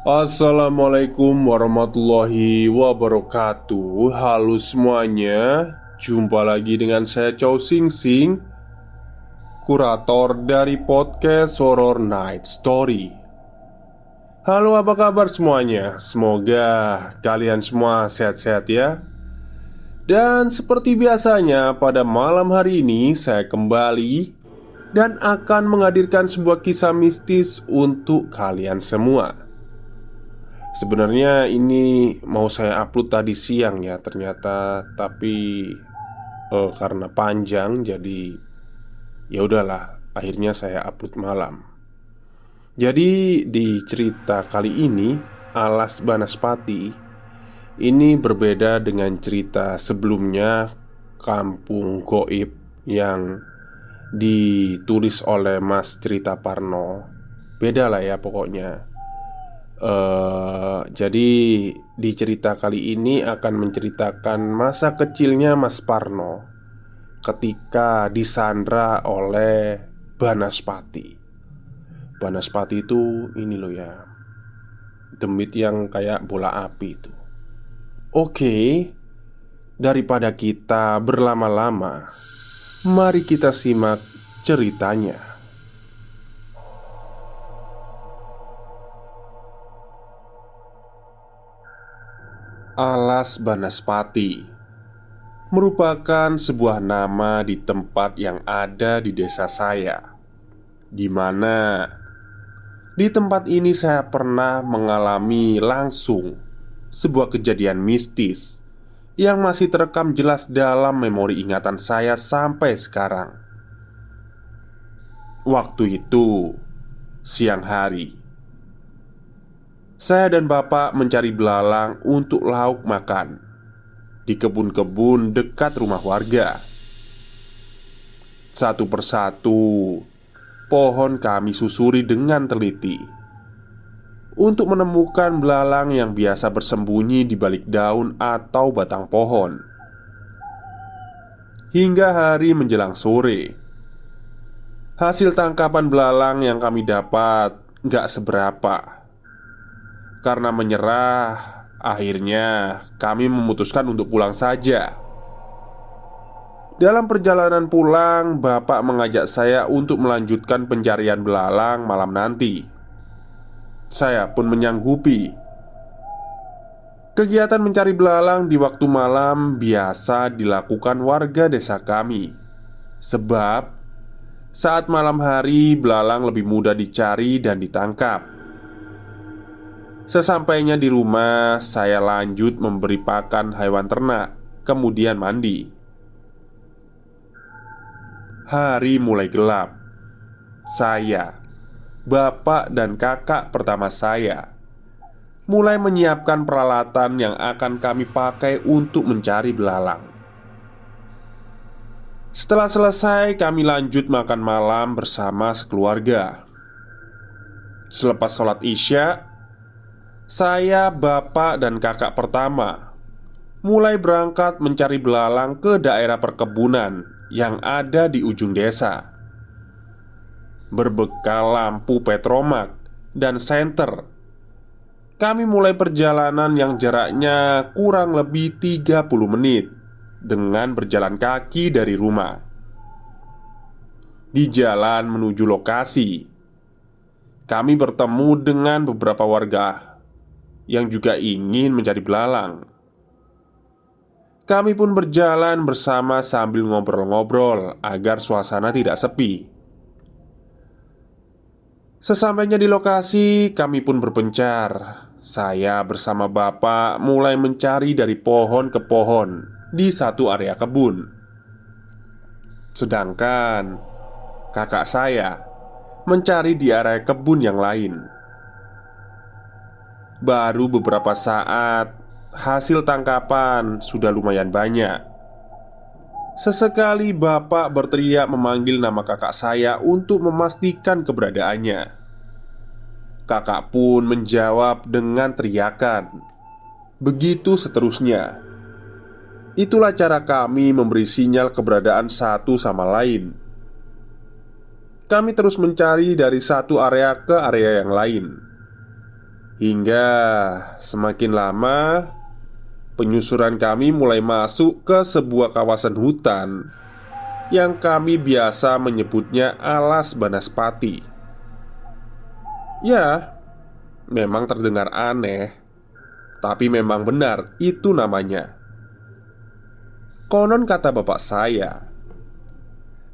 Assalamualaikum warahmatullahi wabarakatuh. Halo semuanya. Jumpa lagi dengan saya Chow Sing Sing, kurator dari podcast Horror Night Story. Halo, apa kabar semuanya? Semoga kalian semua sehat-sehat ya. Dan seperti biasanya pada malam hari ini saya kembali dan akan menghadirkan sebuah kisah mistis untuk kalian semua. Sebenarnya ini mau saya upload tadi siang ya ternyata, tapi karena panjang jadi ya udahlah, akhirnya saya upload malam. Jadi di cerita kali ini, Alas Banaspati ini berbeda dengan cerita sebelumnya, Kampung Goib, yang ditulis oleh Mas Cerita Parno. Beda lah ya pokoknya. Jadi di cerita kali ini akan menceritakan masa kecilnya Mas Parno ketika disandra oleh Banaspati. Banaspati itu ini loh ya, demit yang kayak bola api itu. Oke, daripada kita berlama-lama, mari kita simak ceritanya. Alas Banaspati merupakan sebuah nama di tempat yang ada di desa saya, di mana di tempat ini saya pernah mengalami langsung sebuah kejadian mistis yang masih terekam jelas dalam memori ingatan saya sampai sekarang. Waktu itu siang hari, saya dan bapak mencari belalang untuk lauk makan di kebun-kebun dekat rumah warga. Satu persatu pohon kami susuri dengan teliti untuk menemukan belalang yang biasa bersembunyi di balik daun atau batang pohon. Hingga hari menjelang sore, hasil tangkapan belalang yang kami dapat gak seberapa. Karena menyerah, akhirnya kami memutuskan untuk pulang saja. Dalam perjalanan pulang, bapak mengajak saya untuk melanjutkan pencarian belalang malam nanti. Saya pun menyanggupi. Kegiatan mencari belalang di waktu malam biasa dilakukan warga desa kami. Sebab saat malam hari belalang lebih mudah dicari dan ditangkap. Sesampainya di rumah, saya lanjut memberi pakan hewan ternak, kemudian mandi. Hari mulai gelap. Saya, bapak, dan kakak pertama saya mulai menyiapkan peralatan yang akan kami pakai untuk mencari belalang. Setelah selesai, kami lanjut makan malam bersama sekeluarga. Selepas sholat Isya, saya, bapak, dan kakak pertama mulai berangkat mencari belalang ke daerah perkebunan yang ada di ujung desa. Berbekal lampu petromak dan senter, kami mulai perjalanan yang jaraknya kurang lebih 30 menit dengan berjalan kaki dari rumah. Di jalan menuju lokasi, kami bertemu dengan beberapa warga yang juga ingin mencari belalang. Kami pun berjalan bersama sambil ngobrol-ngobrol agar suasana tidak sepi. Sesampainya di lokasi, kami pun berpencar. Saya bersama bapak mulai mencari dari pohon ke pohon di satu area kebun. Sedangkan kakak saya mencari di area kebun yang lain. Baru beberapa saat, hasil tangkapan sudah lumayan banyak. Sesekali bapak berteriak memanggil nama kakak saya untuk memastikan keberadaannya. Kakak pun menjawab dengan teriakan. Begitu seterusnya. Itulah cara kami memberi sinyal keberadaan satu sama lain. Kami terus mencari dari satu area ke area yang lain Hingga semakin lama penyusuran kami mulai masuk ke sebuah kawasan hutan yang kami biasa menyebutnya Alas Banaspati. Ya, memang terdengar aneh, tapi memang benar itu namanya. Konon kata bapak saya,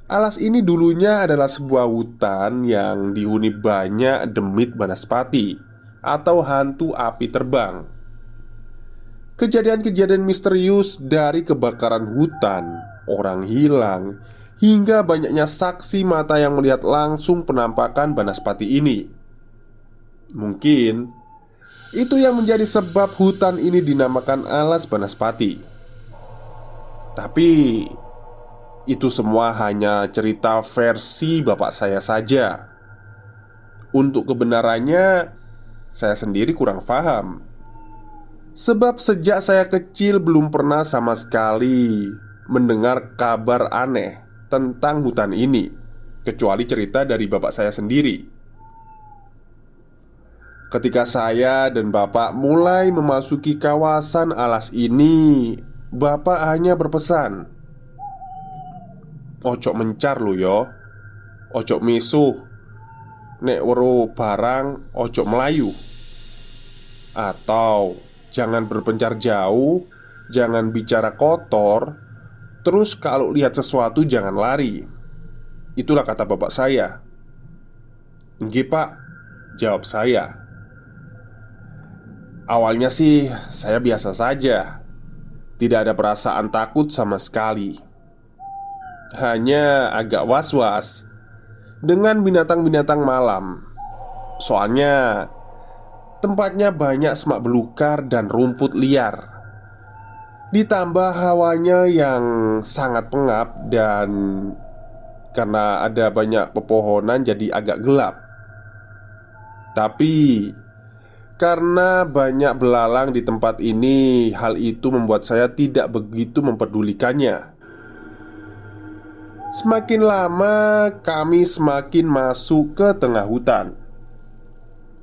alas ini dulunya adalah sebuah hutan yang dihuni banyak demit banaspati atau hantu api terbang. Kejadian-kejadian misterius dari kebakaran hutan, orang hilang, hingga banyaknya saksi mata yang melihat langsung penampakan banaspati ini. Mungkin itu yang menjadi sebab hutan ini dinamakan Alas Banaspati. Tapi itu semua hanya cerita versi bapak saya saja. Untuk kebenarannya, saya sendiri kurang paham. Sebab sejak saya kecil belum pernah sama sekali mendengar kabar aneh tentang hutan ini, kecuali cerita dari bapak saya sendiri. Ketika saya dan bapak mulai memasuki kawasan alas ini, bapak hanya berpesan, "Ojo mencar lo yo, ojo misuh, nek weruh barang ojo melayu." Atau jangan berpencar jauh, jangan bicara kotor, terus kalau lihat sesuatu jangan lari. Itulah kata bapak saya. "Nggih pak," jawab saya. Awalnya sih saya biasa saja, tidak ada perasaan takut sama sekali. Hanya agak was-was dengan binatang-binatang malam. Soalnya tempatnya banyak semak belukar dan rumput liar. Ditambah hawanya yang sangat pengap dan karena ada banyak pepohonan jadi agak gelap. Tapi karena banyak belalang di tempat ini, hal itu membuat saya tidak begitu memperdulikannya. Semakin lama kami semakin masuk ke tengah hutan.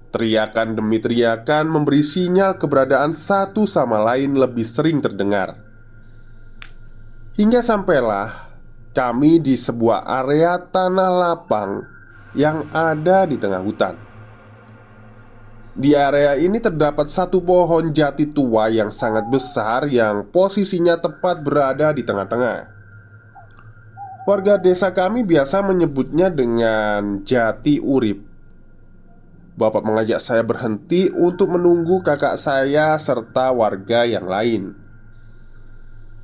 Teriakan demi teriakan memberi sinyal keberadaan satu sama lain lebih sering terdengar. Hingga sampailah kami di sebuah area tanah lapang yang ada di tengah hutan. Di area ini terdapat satu pohon jati tua yang sangat besar yang posisinya tepat berada di tengah-tengah. Warga desa kami biasa menyebutnya dengan jati urip. Bapak mengajak saya berhenti untuk menunggu kakak saya serta warga yang lain.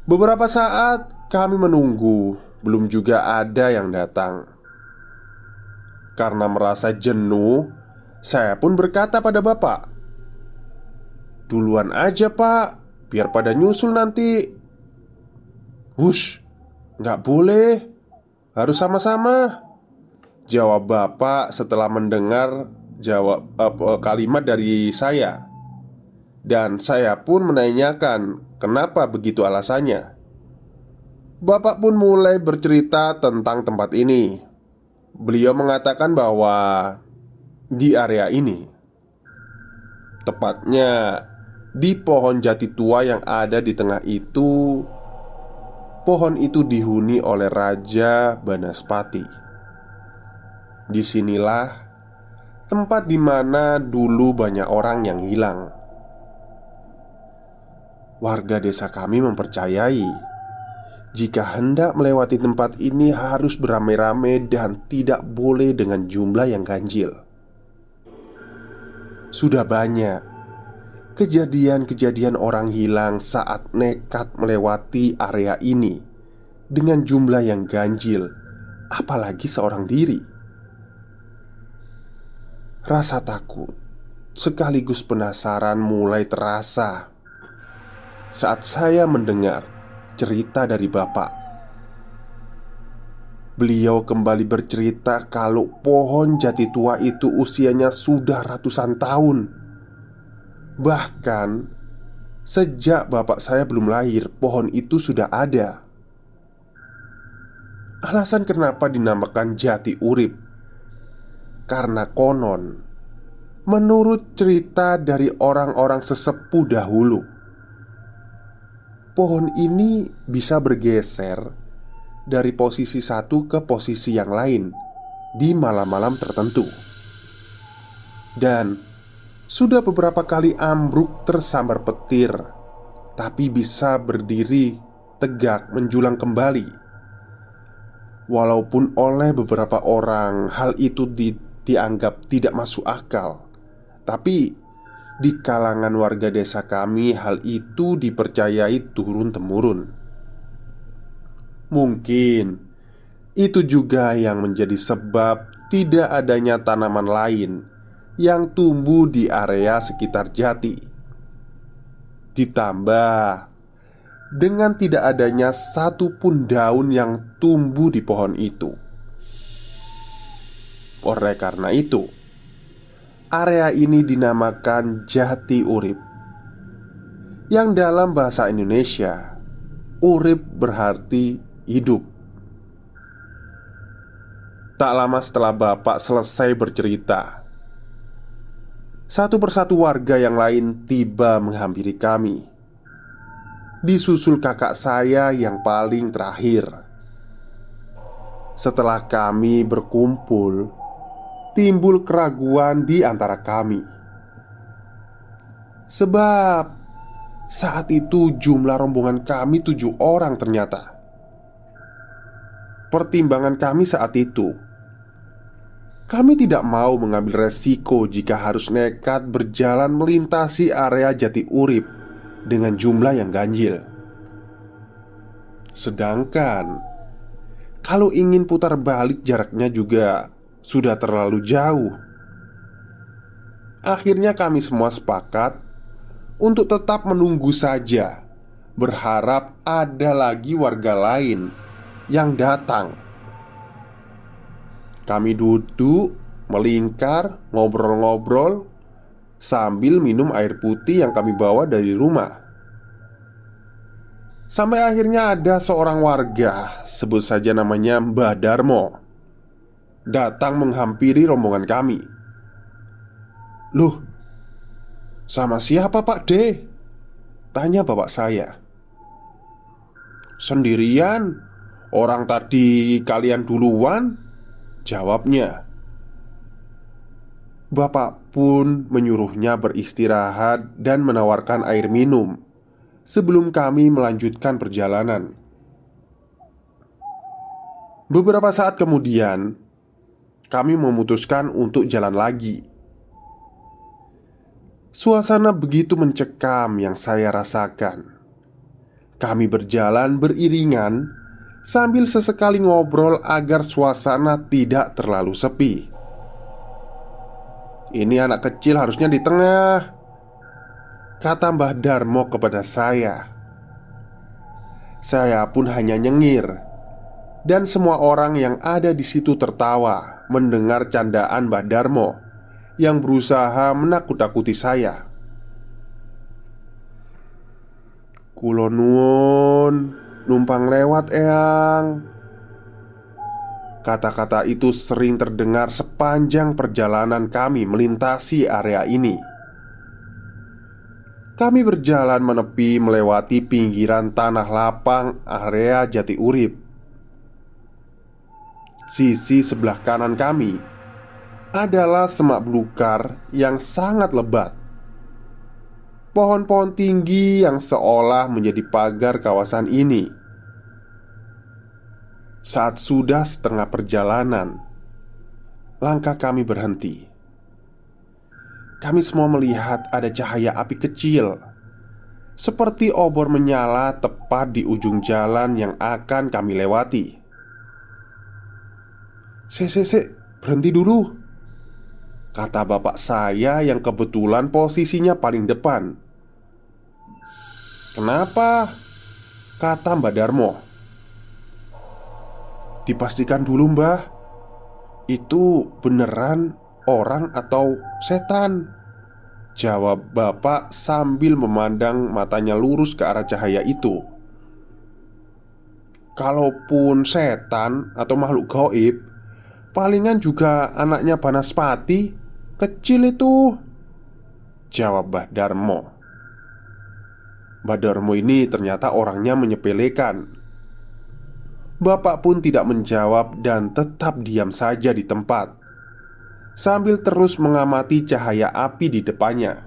Beberapa saat kami menunggu, belum juga ada yang datang. Karena merasa jenuh, saya pun berkata pada bapak, "Duluan aja pak, biar pada nyusul nanti." "Hush, nggak boleh, harus sama-sama," jawab bapak setelah mendengar kalimat dari saya. Dan saya pun menanyakan kenapa begitu alasannya. Bapak pun mulai bercerita tentang tempat ini. Beliau mengatakan bahwa di area ini, tepatnya di pohon jati tua yang ada di tengah itu, pohon itu dihuni oleh Raja Banaspati. Disinilah tempat di mana dulu banyak orang yang hilang. Warga desa kami mempercayai jika hendak melewati tempat ini harus beramai-ramai dan tidak boleh dengan jumlah yang ganjil. Sudah banyak kejadian-kejadian orang hilang saat nekat melewati area ini dengan jumlah yang ganjil, apalagi seorang diri. Rasa takut sekaligus penasaran mulai terasa saat saya mendengar cerita dari bapak. Beliau kembali bercerita kalau pohon jati tua itu usianya sudah ratusan tahun. Bahkan sejak bapak saya belum lahir, pohon itu sudah ada. Alasan kenapa dinamakan jati urip, karena konon menurut cerita dari orang-orang sesepuh dahulu, pohon ini bisa bergeser dari posisi satu ke posisi yang lain di malam-malam tertentu. Dan sudah beberapa kali ambruk tersambar petir, tapi bisa berdiri tegak menjulang kembali. Walaupun oleh beberapa orang hal itu dianggap tidak masuk akal, tapi di kalangan warga desa kami hal itu dipercayai turun-temurun. Mungkin itu juga yang menjadi sebab tidak adanya tanaman lain yang tumbuh di area sekitar jati. Ditambah dengan tidak adanya satupun daun yang tumbuh di pohon itu. Oleh karena itu, area ini dinamakan Jati Urip, yang dalam bahasa Indonesia urip berarti hidup. Tak lama setelah bapak selesai bercerita, satu persatu warga yang lain tiba menghampiri kami, disusul kakak saya yang paling terakhir. Setelah kami berkumpul, timbul keraguan di antara kami. Sebab saat itu jumlah rombongan kami 7 orang ternyata. Pertimbangan kami saat itu, kami tidak mau mengambil resiko jika harus nekat berjalan melintasi area Jati Urip dengan jumlah yang ganjil. Sedangkan kalau ingin putar balik jaraknya juga sudah terlalu jauh. Akhirnya kami semua sepakat untuk tetap menunggu saja, berharap ada lagi warga lain yang datang. Kami duduk, melingkar, ngobrol-ngobrol sambil minum air putih yang kami bawa dari rumah. Sampai akhirnya ada seorang warga, sebut saja namanya Mbah Darmo, datang menghampiri rombongan kami. "Loh, sama siapa Pak D?" tanya bapak saya. "Sendirian, orang tadi kalian duluan," jawabnya. Bapak pun menyuruhnya beristirahat dan menawarkan air minum sebelum kami melanjutkan perjalanan. Beberapa saat kemudian, kami memutuskan untuk jalan lagi. Suasana begitu mencekam yang saya rasakan. Kami berjalan beriringan sambil sesekali ngobrol agar suasana tidak terlalu sepi. "Ini anak kecil harusnya di tengah," kata Mbah Darmo kepada saya. Saya pun hanya nyengir, dan semua orang yang ada di situ tertawa mendengar candaan Mbah Darmo yang berusaha menakut-nakuti saya. "Kulo nuwun, numpang lewat eyang." Kata-kata itu sering terdengar sepanjang perjalanan kami melintasi area ini. Kami berjalan menepi melewati pinggiran tanah lapang area Jati Urip. Sisi sebelah kanan kami adalah semak belukar yang sangat lebat. Pohon-pohon tinggi yang seolah menjadi pagar kawasan ini. Saat sudah setengah perjalanan, langkah kami berhenti. Kami semua melihat ada cahaya api kecil, seperti obor menyala tepat di ujung jalan yang akan kami lewati. "Sek, berhenti dulu," kata bapak saya yang kebetulan posisinya paling depan. "Kenapa?" kata Mbak Darmo. "Dipastikan dulu Mbah, itu beneran orang atau setan?" jawab bapak sambil memandang matanya lurus ke arah cahaya itu. "Kalaupun setan atau makhluk gaib, palingan juga anaknya Banaspati," kecil itu," jawab Mbah Darmo. Mbah Darmo ini ternyata orangnya menyepelekan. Bapak pun tidak menjawab dan tetap diam saja di tempat, sambil terus mengamati cahaya api di depannya.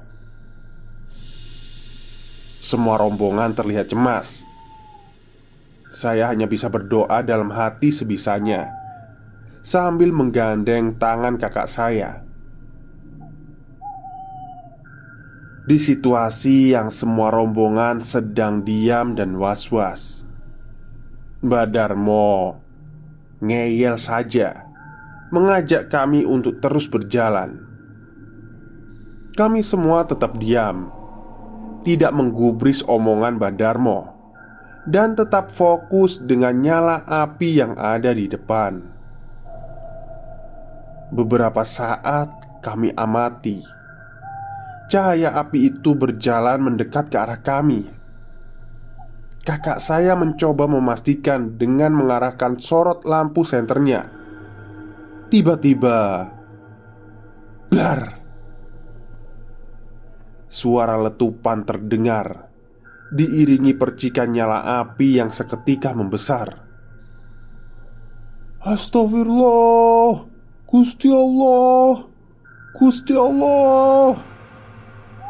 Semua rombongan terlihat cemas. Saya hanya bisa berdoa dalam hati sebisanya, sambil menggandeng tangan kakak saya. Di situasi yang semua rombongan sedang diam dan was-was, Mbah Darmo ngeyel saja, mengajak kami untuk terus berjalan. Kami semua tetap diam, tidak menggubris omongan Mbah Darmo, dan tetap fokus dengan nyala api yang ada di depan. Beberapa saat kami amati cahaya api itu berjalan mendekat ke arah kami. Kakak saya mencoba memastikan dengan mengarahkan sorot lampu senternya. Tiba-tiba, blar! Suara letupan terdengar, diiringi percikan nyala api yang seketika membesar. "Astagfirullah, Gusti Allah, Gusti Allah!"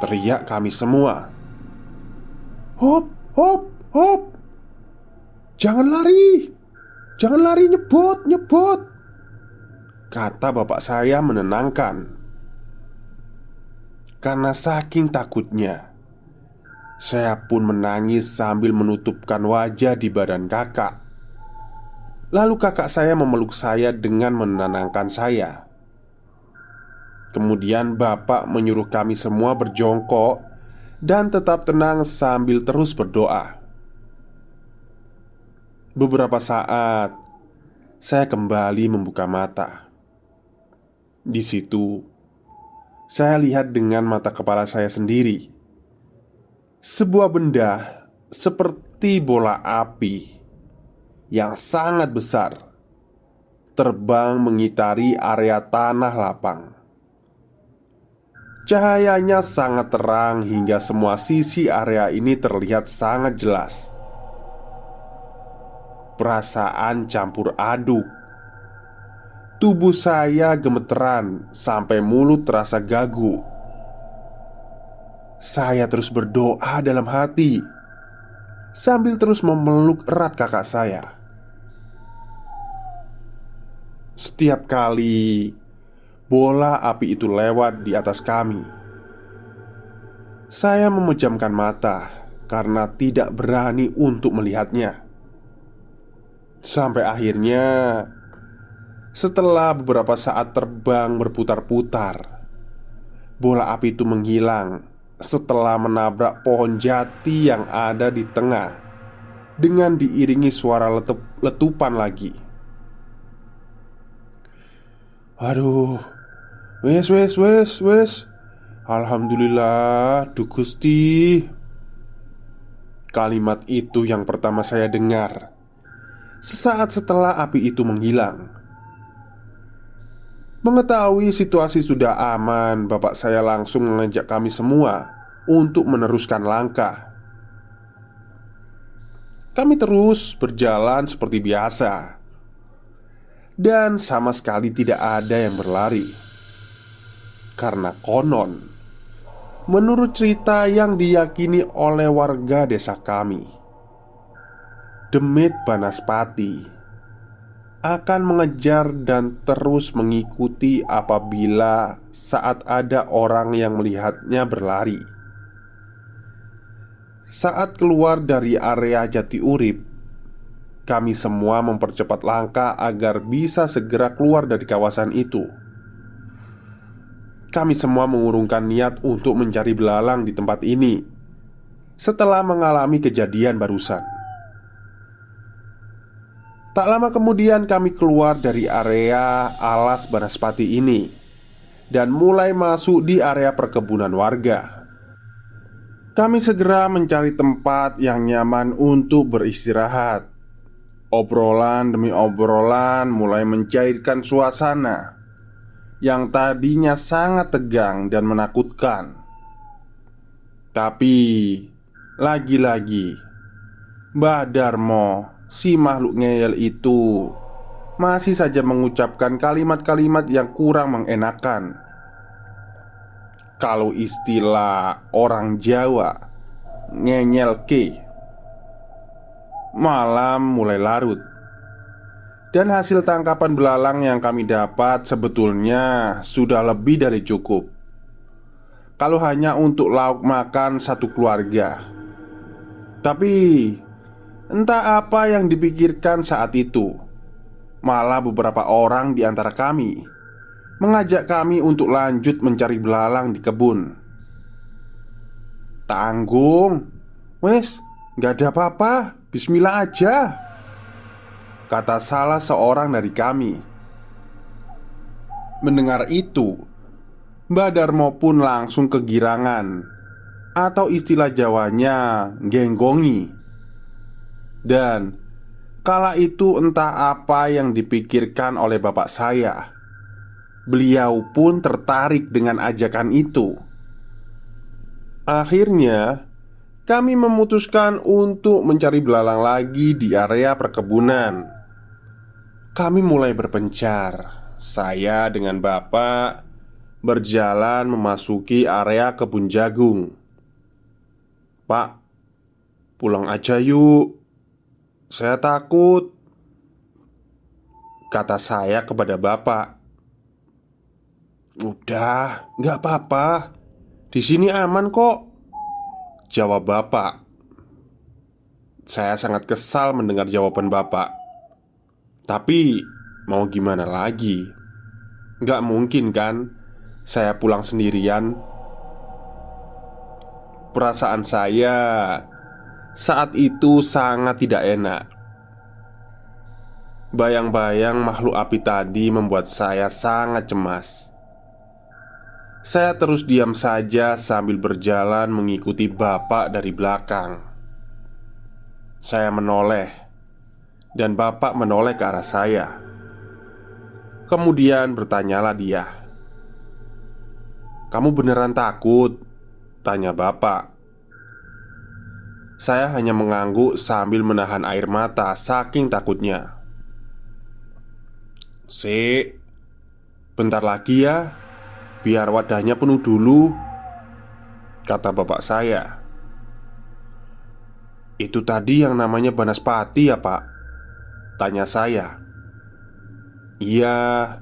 teriak kami semua. "Hop, hop, hop! Jangan lari! Jangan lari, nyebot, nyebot!" kata bapak saya menenangkan. Karena saking takutnya, saya pun menangis sambil menutupkan wajah di badan kakak. Lalu kakak saya memeluk saya dengan menenangkan saya. Kemudian bapak menyuruh kami semua berjongkok dan tetap tenang sambil terus berdoa. Beberapa saat saya kembali membuka mata. Di situ saya lihat dengan mata kepala saya sendiri sebuah benda seperti bola api yang sangat besar terbang mengitari area tanah lapang. Cahayanya sangat terang hingga semua sisi area ini terlihat sangat jelas. Perasaan campur aduk. Tubuh saya gemeteran sampai mulut terasa gagu. Saya terus berdoa dalam hati, sambil terus memeluk erat kakak saya. Setiap kali bola api itu lewat di atas kami, saya memejamkan mata karena tidak berani untuk melihatnya. Sampai akhirnya, setelah beberapa saat terbang berputar-putar, bola api itu menghilang setelah menabrak pohon jati yang ada di tengah, dengan diiringi suara letupan lagi. "Aduh, wes, wes, wes, wes. Alhamdulillah, duh Gusti." Kalimat itu yang pertama saya dengar sesaat setelah api itu menghilang. Mengetahui situasi sudah aman, bapak saya langsung mengajak kami semua untuk meneruskan langkah. Kami terus berjalan seperti biasa, dan sama sekali tidak ada yang berlari. Karena konon, menurut cerita yang diyakini oleh warga desa kami, demit Banaspati akan mengejar dan terus mengikuti apabila saat ada orang yang melihatnya berlari. Saat keluar dari area Jatiurip, kami semua mempercepat langkah agar bisa segera keluar dari kawasan itu. Kami semua mengurungkan niat untuk mencari belalang di tempat ini setelah mengalami kejadian barusan. Tak lama kemudian kami keluar dari area alas Banaspati ini dan mulai masuk di area perkebunan warga. Kami segera mencari tempat yang nyaman untuk beristirahat. Obrolan demi obrolan mulai mencairkan suasana yang tadinya sangat tegang dan menakutkan. Tapi lagi-lagi Mbah Darmo, si makhluk ngeyel itu, masih saja mengucapkan kalimat-kalimat yang kurang mengenakan. Kalau istilah orang Jawa, ngenyel ke. Malam mulai larut, dan hasil tangkapan belalang yang kami dapat sebetulnya sudah lebih dari cukup. Kalau hanya untuk lauk makan satu keluarga. Tapi entah apa yang dipikirkan saat itu, malah beberapa orang di antara kami mengajak kami untuk lanjut mencari belalang di kebun. "Tanggung, wes, gak ada apa-apa, bismillah aja," kata salah seorang dari kami. Mendengar itu, Mbah Darmo pun langsung kegirangan, atau istilah Jawanya genggongi. Dan kala itu entah apa yang dipikirkan oleh bapak saya, beliau pun tertarik dengan ajakan itu. Akhirnya kami memutuskan untuk mencari belalang lagi di area perkebunan. Kami mulai berpencar. Saya dengan bapak berjalan memasuki area kebun jagung. "Pak, pulang aja yuk. Saya takut," kata saya kepada bapak. "Udah, nggak apa-apa. Di sini aman kok," jawab bapak. Saya sangat kesal mendengar jawaban bapak. Tapi mau gimana lagi? Nggak mungkin kan saya pulang sendirian. Perasaan saya saat itu sangat tidak enak. Bayang-bayang makhluk api tadi membuat saya sangat cemas. Saya terus diam saja sambil berjalan mengikuti bapak dari belakang. Saya menoleh, dan bapak menoleh ke arah saya. Kemudian bertanyalah dia, "Kamu beneran takut?" tanya bapak. Saya hanya mengangguk sambil menahan air mata saking takutnya. "Sik, bentar lagi ya, biar wadahnya penuh dulu," kata bapak saya. "Itu tadi yang namanya Banaspati ya pak?" tanya saya. "Iya,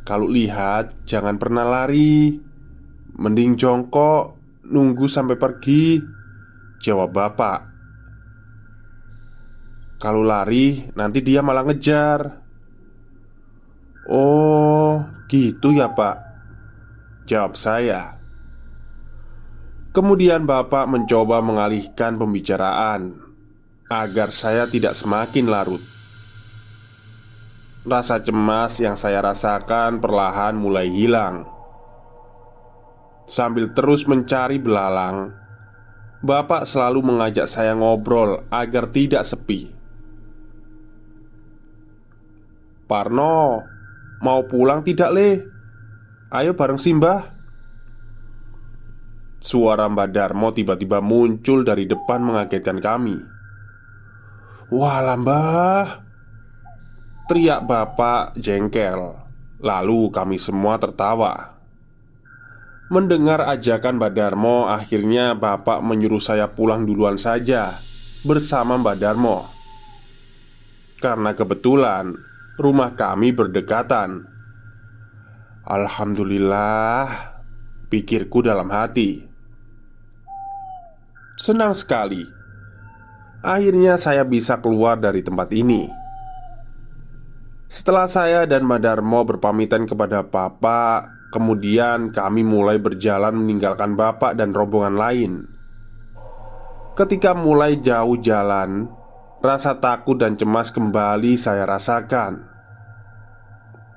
kalau lihat jangan pernah lari. Mending jongkok, nunggu sampai pergi," jawab bapak. "Kalau lari nanti dia malah ngejar." "Oh, gitu ya pak," jawab saya. Kemudian bapak mencoba mengalihkan pembicaraan agar saya tidak semakin larut. Rasa cemas yang saya rasakan perlahan mulai hilang. Sambil terus mencari belalang, bapak selalu mengajak saya ngobrol agar tidak sepi. "Parno, mau pulang tidak le? Ayo bareng Simbah." Suara Mbak Darmo tiba-tiba muncul dari depan mengagetkan kami. "Walah mbah!" teriak bapak jengkel. Lalu kami semua tertawa. Mendengar ajakan Mbak Darmo, akhirnya bapak menyuruh saya pulang duluan saja bersama Mbak Darmo. Karena kebetulan rumah kami berdekatan. Alhamdulillah, pikirku dalam hati. Senang sekali. Akhirnya saya bisa keluar dari tempat ini. Setelah saya dan Mbak Darmo berpamitan kepada bapak, kemudian kami mulai berjalan meninggalkan bapak dan rombongan lain. Ketika mulai jauh jalan, rasa takut dan cemas kembali saya rasakan.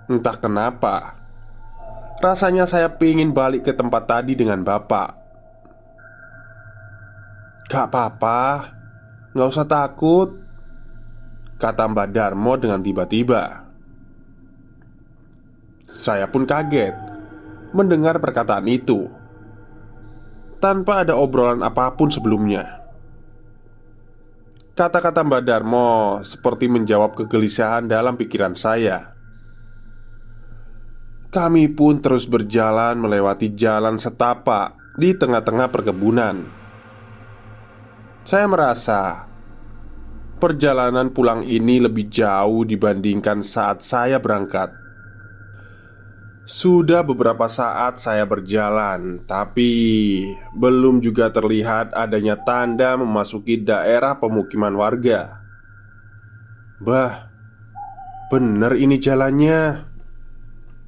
Entah kenapa, rasanya saya ingin balik ke tempat tadi dengan bapak. "Gak apa-apa, gak usah takut," kata Mbak Darmo dengan tiba-tiba. Saya pun kaget mendengar perkataan itu tanpa ada obrolan apapun sebelumnya. Kata-kata Mbak Darmo seperti menjawab kegelisahan dalam pikiran saya. Kami pun terus berjalan melewati jalan setapak di tengah-tengah perkebunan. Saya merasa perjalanan pulang ini lebih jauh dibandingkan saat saya berangkat. Sudah beberapa saat saya berjalan, tapi belum juga terlihat adanya tanda memasuki daerah pemukiman warga. "Bah, bener ini jalannya?"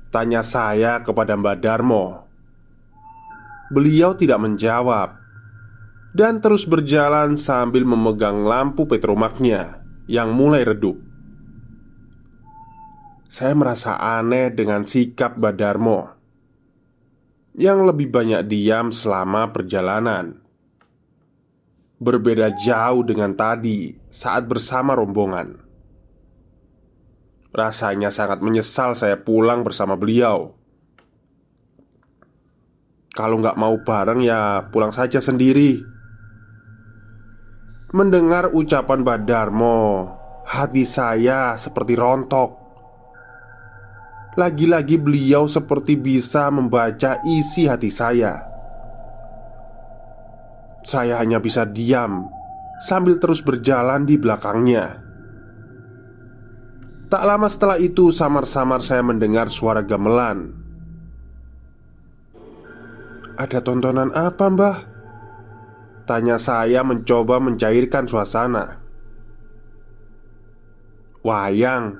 tanya saya kepada Mbak Darmo. Beliau tidak menjawab dan terus berjalan sambil memegang lampu petromaknya yang mulai redup. Saya merasa aneh dengan sikap Mbak Darmo yang lebih banyak diam selama perjalanan. Berbeda jauh dengan tadi saat bersama rombongan. Rasanya sangat menyesal saya pulang bersama beliau. Kalau nggak mau bareng ya pulang saja sendiri. Mendengar ucapan Mbak Darmo, hati saya seperti rontok. Lagi-lagi beliau seperti bisa membaca isi hati saya. Saya hanya bisa diam sambil terus berjalan di belakangnya. Tak lama setelah itu, samar-samar saya mendengar suara gamelan. "Ada tontonan apa, Mbah?" tanya saya mencoba mencairkan suasana. "Wayang.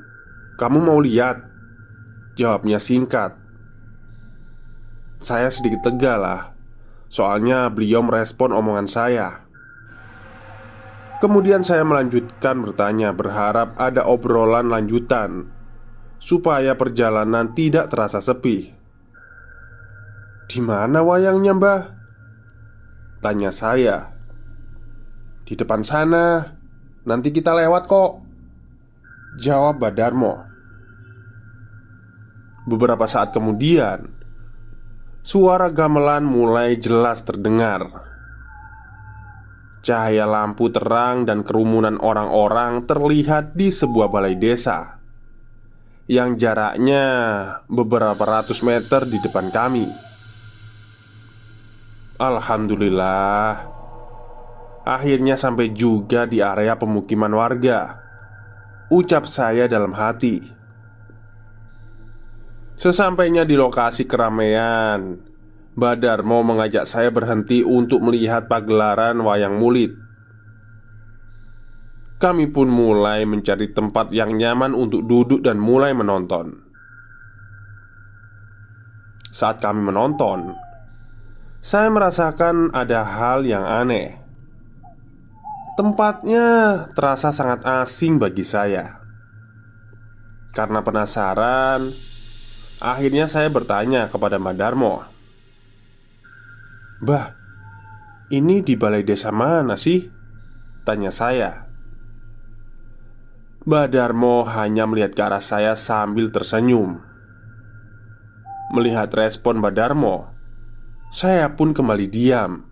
Kamu mau lihat?" jawabnya singkat. Saya sedikit lega lah, soalnya beliau merespon omongan saya. Kemudian saya melanjutkan bertanya, berharap ada obrolan lanjutan supaya perjalanan tidak terasa sepi. "Di mana wayangnya, Mbah?" tanya saya. "Di depan sana. Nanti kita lewat kok," jawab Mbak Darmo. Beberapa saat kemudian, suara gamelan mulai jelas terdengar. Cahaya lampu terang dan kerumunan orang-orang terlihat di sebuah balai desa yang jaraknya beberapa ratus meter di depan kami. Alhamdulillah, akhirnya sampai juga di area pemukiman warga, ucap saya dalam hati. Sesampainya di lokasi keramaian, Mbak Darmo mengajak saya berhenti untuk melihat pagelaran wayang mulit. Kami pun mulai mencari tempat yang nyaman untuk duduk dan mulai menonton. Saat kami menonton, saya merasakan ada hal yang aneh. Tempatnya terasa sangat asing bagi saya. Karena penasaran, akhirnya saya bertanya kepada Mbak Darmo, "Mbah, ini di balai desa mana sih?" tanya saya. Mbak Darmo hanya melihat ke arah saya sambil tersenyum. Melihat respon Mbak Darmo, saya pun kembali diam.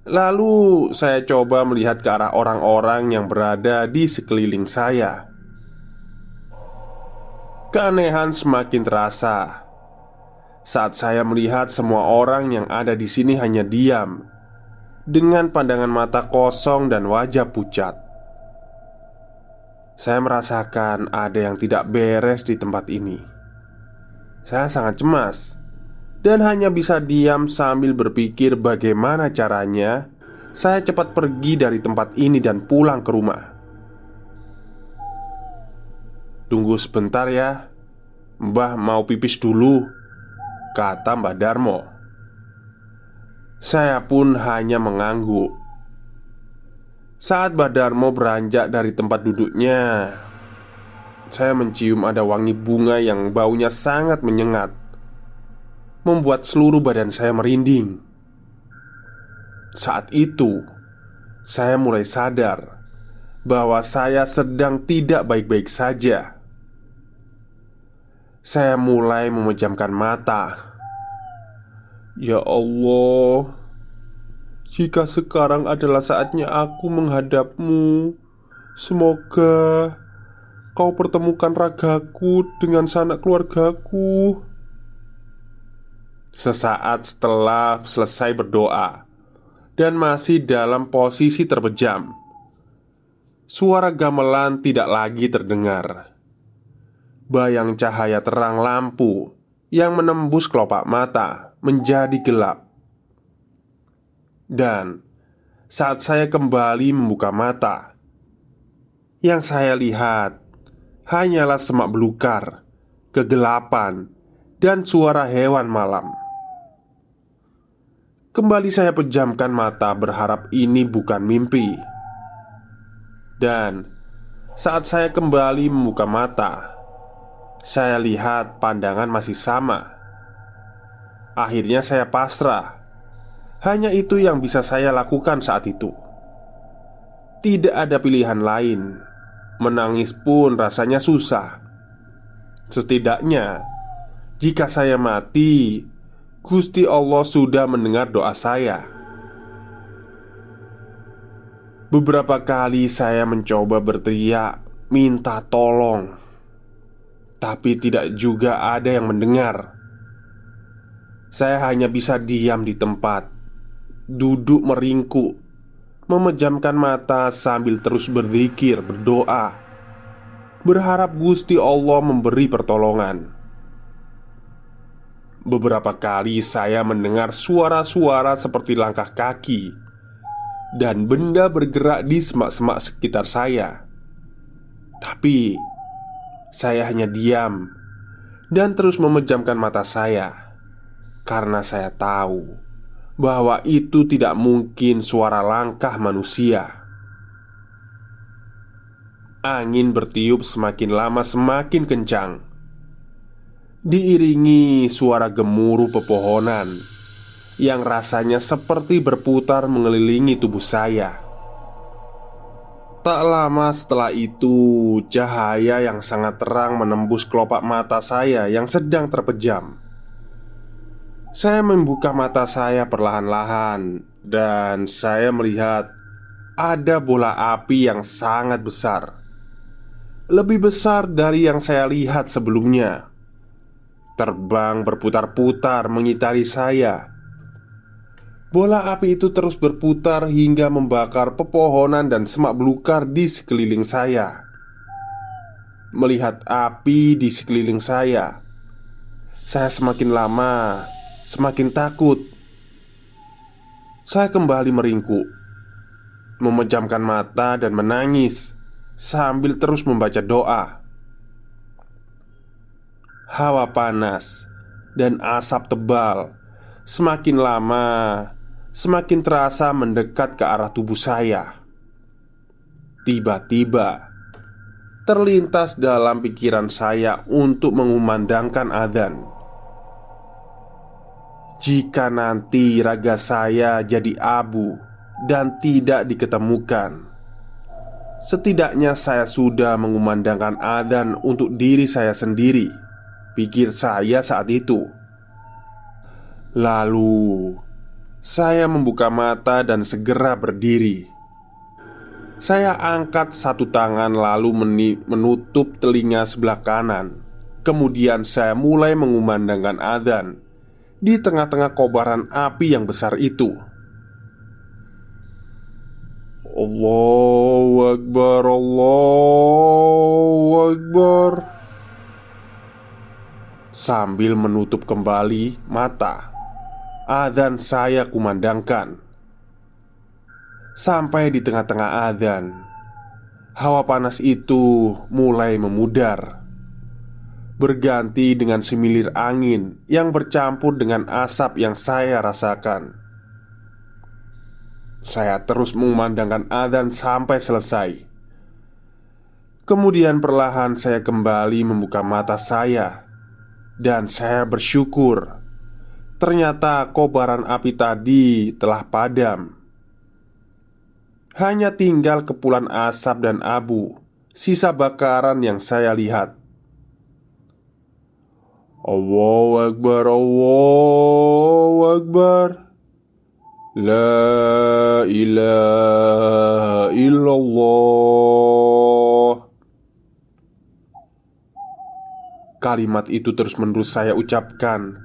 Lalu saya coba melihat ke arah orang-orang yang berada di sekeliling saya. Keanehan semakin terasa saat saya melihat semua orang yang ada di sini hanya diam, dengan pandangan mata kosong dan wajah pucat. Saya merasakan ada yang tidak beres di tempat ini. Saya sangat cemas dan hanya bisa diam sambil berpikir bagaimana caranya saya cepat pergi dari tempat ini dan pulang ke rumah. "Tunggu sebentar ya, Mbah mau pipis dulu," kata Mbak Darmo. Saya pun hanya mengangguk. Saat Mbak Darmo beranjak dari tempat duduknya, saya mencium ada wangi bunga yang baunya sangat menyengat, membuat seluruh badan saya merinding. Saat itu, saya mulai sadar bahwa saya sedang tidak baik-baik saja. Saya mulai memejamkan mata. Ya Allah, jika sekarang adalah saatnya aku menghadapmu, semoga kau pertemukan ragaku dengan sanak keluargaku. Sesaat setelah selesai berdoa dan masih dalam posisi terpejam, suara gamelan tidak lagi terdengar. Bayang cahaya terang lampu yang menembus kelopak mata menjadi gelap. Dan saat saya kembali membuka mata, yang saya lihat hanyalah semak belukar, kegelapan, dan suara hewan malam. Kembali saya pejamkan mata berharap ini bukan mimpi. Dan saat saya kembali membuka mata, saya lihat pandangan masih sama. Akhirnya saya pasrah. Hanya itu yang bisa saya lakukan saat itu. Tidak ada pilihan lain. Menangis pun rasanya susah. Setidaknya, jika saya mati, Gusti Allah sudah mendengar doa saya. Beberapa kali saya mencoba berteriak minta tolong, tapi tidak juga ada yang mendengar. Saya hanya bisa diam di tempat, duduk meringkuk, memejamkan mata sambil terus berzikir, berdoa, berharap Gusti Allah memberi pertolongan. Beberapa kali saya mendengar suara-suara seperti langkah kaki dan benda bergerak di semak-semak sekitar saya. Tapi saya hanya diam dan terus memejamkan mata saya, karena saya tahu bahwa itu tidak mungkin suara langkah manusia. Angin bertiup semakin lama semakin kencang, diiringi suara gemuruh pepohonan yang rasanya seperti berputar mengelilingi tubuh saya. Tak lama setelah itu, cahaya yang sangat terang menembus kelopak mata saya yang sedang terpejam. Saya membuka mata saya perlahan-lahan, dan saya melihat ada bola api yang sangat besar, lebih besar dari yang saya lihat sebelumnya. Terbang berputar-putar mengitari saya. Bola api itu terus berputar hingga membakar pepohonan dan semak belukar di sekeliling saya. Melihat api di sekeliling saya semakin lama semakin takut. Saya kembali meringkuk, memejamkan mata dan menangis sambil terus membaca doa. Hawa panas dan asap tebal semakin lama semakin terasa mendekat ke arah tubuh saya. Tiba-tiba terlintas dalam pikiran saya untuk mengumandangkan adzan. Jika nanti raga saya jadi abu dan tidak diketemukan, setidaknya saya sudah mengumandangkan adzan untuk diri saya sendiri, pikir saya saat itu. Lalu saya membuka mata dan segera berdiri. Saya angkat satu tangan lalu menutup telinga sebelah kanan. Kemudian saya mulai mengumandangkan adzan di tengah-tengah kobaran api yang besar itu. Allahu Akbar, Allahu Akbar. Sambil menutup kembali mata, adzan saya kumandangkan. Sampai di tengah-tengah adzan, hawa panas itu mulai memudar, berganti dengan semilir angin yang bercampur dengan asap yang saya rasakan. Saya terus mengumandangkan adzan sampai selesai. Kemudian perlahan saya kembali membuka mata saya, dan saya bersyukur ternyata kobaran api tadi telah padam. Hanya tinggal kepulan asap dan abu, sisa bakaran yang saya lihat. Allahu Akbar, Allahu Akbar. La ilaha illallah. Kalimat itu terus-menerus saya ucapkan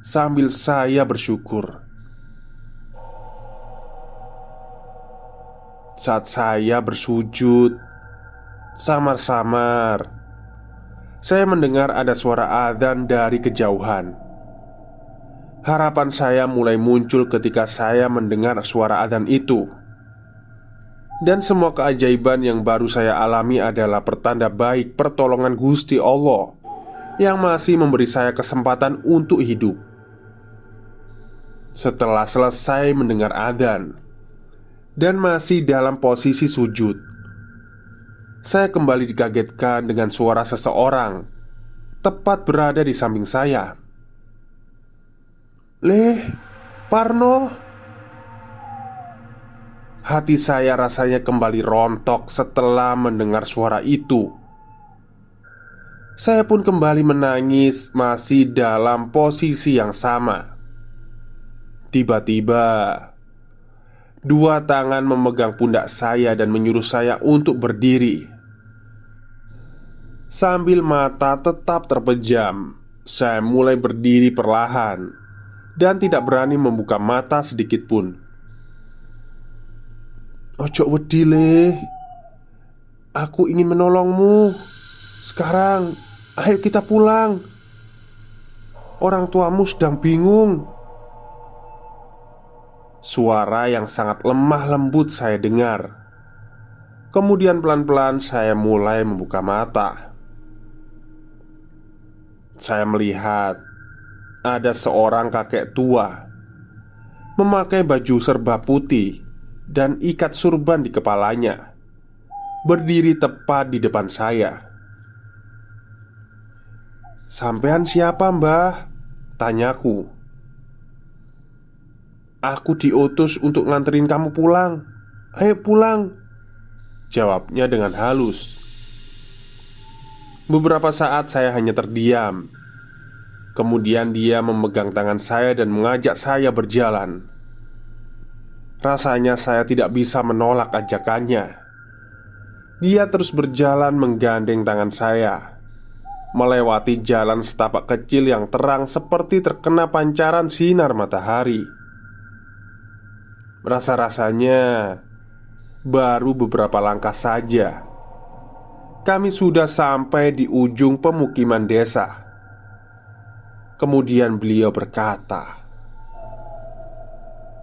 sambil saya bersyukur. Saat saya bersujud, samar-samar saya mendengar ada suara adzan dari kejauhan. Harapan saya mulai muncul ketika saya mendengar suara adzan itu. Dan semua keajaiban yang baru saya alami adalah pertanda baik pertolongan Gusti Allah yang masih memberi saya kesempatan untuk hidup. Setelah selesai mendengar adzan dan masih dalam posisi sujud, saya kembali dikagetkan dengan suara seseorang tepat berada di samping saya. "Leh, Parno." Hati saya rasanya kembali rontok setelah mendengar suara itu. Saya pun kembali menangis, masih dalam posisi yang sama. Tiba-tiba dua tangan memegang pundak saya dan menyuruh saya untuk berdiri. Sambil mata tetap terpejam, saya mulai berdiri perlahan dan tidak berani membuka mata sedikit pun. "Ojo wedi Le, aku ingin menolongmu. Sekarang, ayo kita pulang. Orang tuamu sedang bingung." Suara yang sangat lemah lembut saya dengar. Kemudian pelan-pelan saya mulai membuka mata. Saya melihat ada seorang kakek tua memakai baju serba putih dan ikat surban di kepalanya, berdiri tepat di depan saya. "Sampean siapa, Mbah?" tanyaku. "Aku diutus untuk nganterin kamu pulang. Ayo pulang," jawabnya dengan halus. Beberapa saat saya hanya terdiam. Kemudian dia memegang tangan saya dan mengajak saya berjalan. Rasanya saya tidak bisa menolak ajakannya. Dia terus berjalan menggandeng tangan saya, melewati jalan setapak kecil yang terang seperti terkena pancaran sinar matahari. Rasa-rasanya baru beberapa langkah saja kami sudah sampai di ujung pemukiman desa. Kemudian beliau berkata,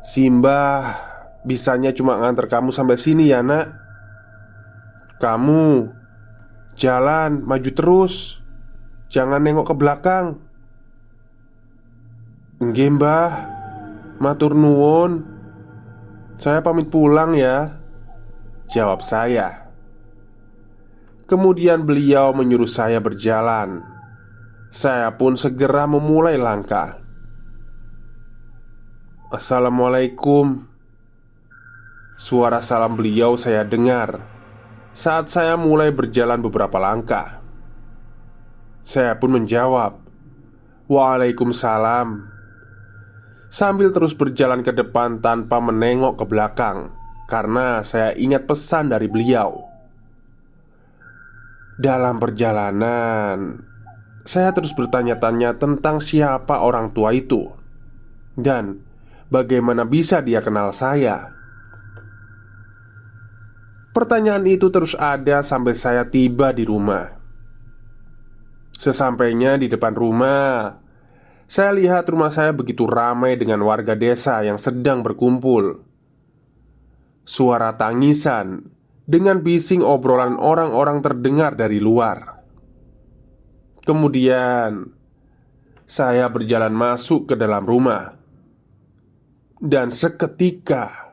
"Simbah, bisanya cuma nganter kamu sampai sini ya nak. Kamu jalan maju terus, jangan nengok ke belakang." "Nggih mbah, matur nuwun. Saya pamit pulang ya," jawab saya. Kemudian beliau menyuruh saya berjalan. Saya pun segera memulai langkah. "Assalamualaikum." Suara salam beliau saya dengar saat saya mulai berjalan beberapa langkah. Saya pun menjawab, "Waalaikumsalam," sambil terus berjalan ke depan tanpa menengok ke belakang, karena saya ingat pesan dari beliau. Dalam perjalanan, saya terus bertanya-tanya tentang siapa orang tua itu dan bagaimana bisa dia kenal saya. Pertanyaan itu terus ada sampai saya tiba di rumah. Sesampainya di depan rumah, saya lihat rumah saya begitu ramai dengan warga desa yang sedang berkumpul. Suara tangisan dengan bising obrolan orang-orang terdengar dari luar. Kemudian saya berjalan masuk ke dalam rumah. Dan seketika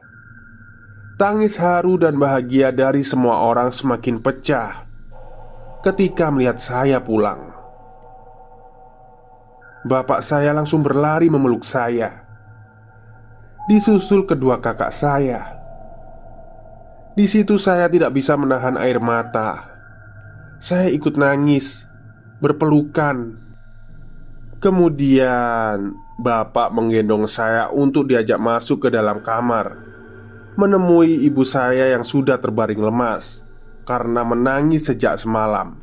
tangis haru dan bahagia dari semua orang semakin pecah ketika melihat saya pulang. Bapak saya langsung berlari memeluk saya, disusul kedua kakak saya. Di situ saya tidak bisa menahan air mata. Saya ikut nangis, berpelukan. Kemudian bapak menggendong saya untuk diajak masuk ke dalam kamar, menemui ibu saya yang sudah terbaring lemas karena menangis sejak semalam.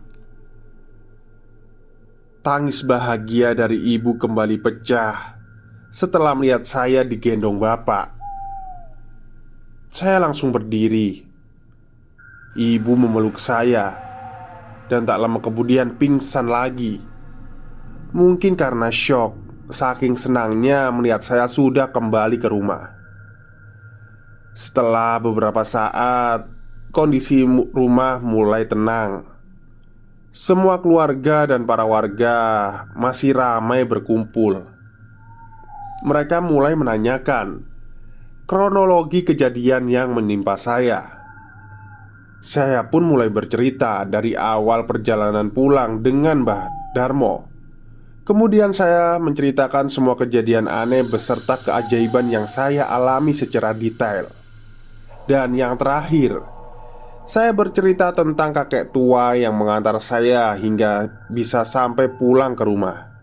Tangis bahagia dari ibu kembali pecah setelah melihat saya digendong bapak. Saya langsung berdiri. Ibu memeluk saya dan tak lama kemudian pingsan lagi. Mungkin karena syok, saking senangnya melihat saya sudah kembali ke rumah. Setelah beberapa saat, kondisi rumah mulai tenang. Semua keluarga dan para warga masih ramai berkumpul. Mereka mulai menanyakan kronologi kejadian yang menimpa saya. Saya pun mulai bercerita dari awal perjalanan pulang dengan Mbah Darmo. Kemudian saya menceritakan semua kejadian aneh beserta keajaiban yang saya alami secara detail. Dan yang terakhir, saya bercerita tentang kakek tua yang mengantar saya hingga bisa sampai pulang ke rumah.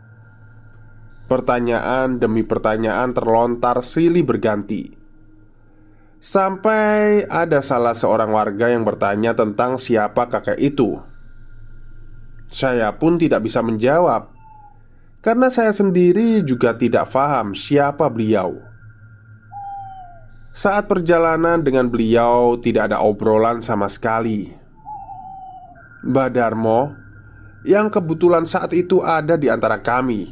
Pertanyaan demi pertanyaan terlontar silih berganti, sampai ada salah seorang warga yang bertanya tentang siapa kakek itu. Saya pun tidak bisa menjawab, karena saya sendiri juga tidak paham siapa beliau. Saat perjalanan dengan beliau tidak ada obrolan sama sekali. Mbah Darmo, yang kebetulan saat itu ada di antara kami,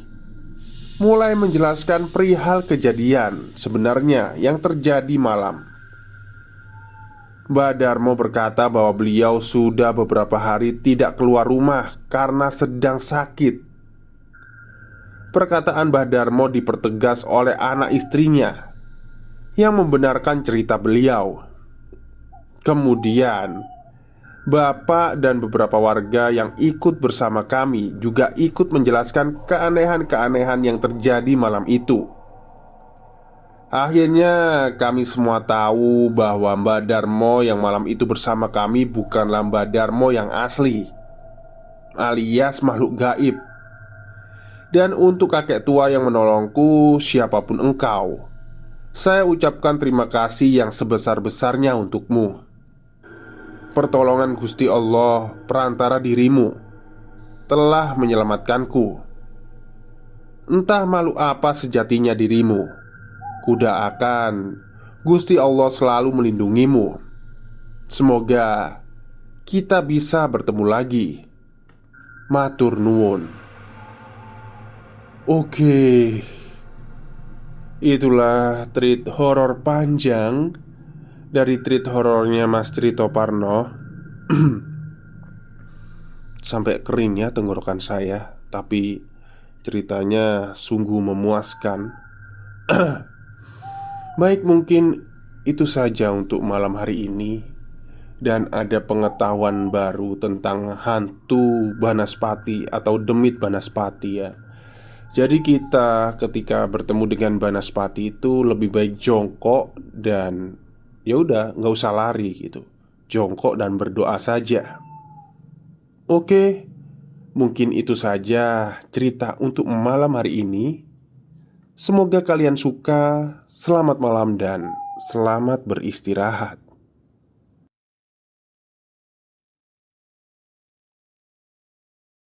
mulai menjelaskan perihal kejadian sebenarnya yang terjadi malam. Mbah Darmo berkata bahwa beliau sudah beberapa hari tidak keluar rumah karena sedang sakit. Perkataan Mbah Darmo dipertegas oleh anak istrinya yang membenarkan cerita beliau. Kemudian bapak dan beberapa warga yang ikut bersama kami juga ikut menjelaskan keanehan-keanehan yang terjadi malam itu. Akhirnya kami semua tahu bahwa Mbah Darmo yang malam itu bersama kami bukanlah Mbah Darmo yang asli, alias makhluk gaib. Dan untuk kakek tua yang menolongku, siapapun engkau, saya ucapkan terima kasih yang sebesar-besarnya untukmu. Pertolongan Gusti Allah perantara dirimu telah menyelamatkanku. Entah makhluk apa sejatinya dirimu, kudoakan Gusti Allah selalu melindungimu. Semoga kita bisa bertemu lagi. Matur nuwun. Oke, itulah treat horor panjang dari treat horornya Mas Trito Parno. Sampai kering ya tenggorokan saya, tapi ceritanya sungguh memuaskan. Baik, mungkin itu saja untuk malam hari ini. Dan ada pengetahuan baru tentang hantu Banaspati atau demit Banaspati ya. Jadi kita ketika bertemu dengan Banaspati itu lebih baik jongkok dan ya udah nggak usah lari gitu. Jongkok dan berdoa saja. Oke, mungkin itu saja cerita untuk malam hari ini. Semoga kalian suka. Selamat malam dan selamat beristirahat.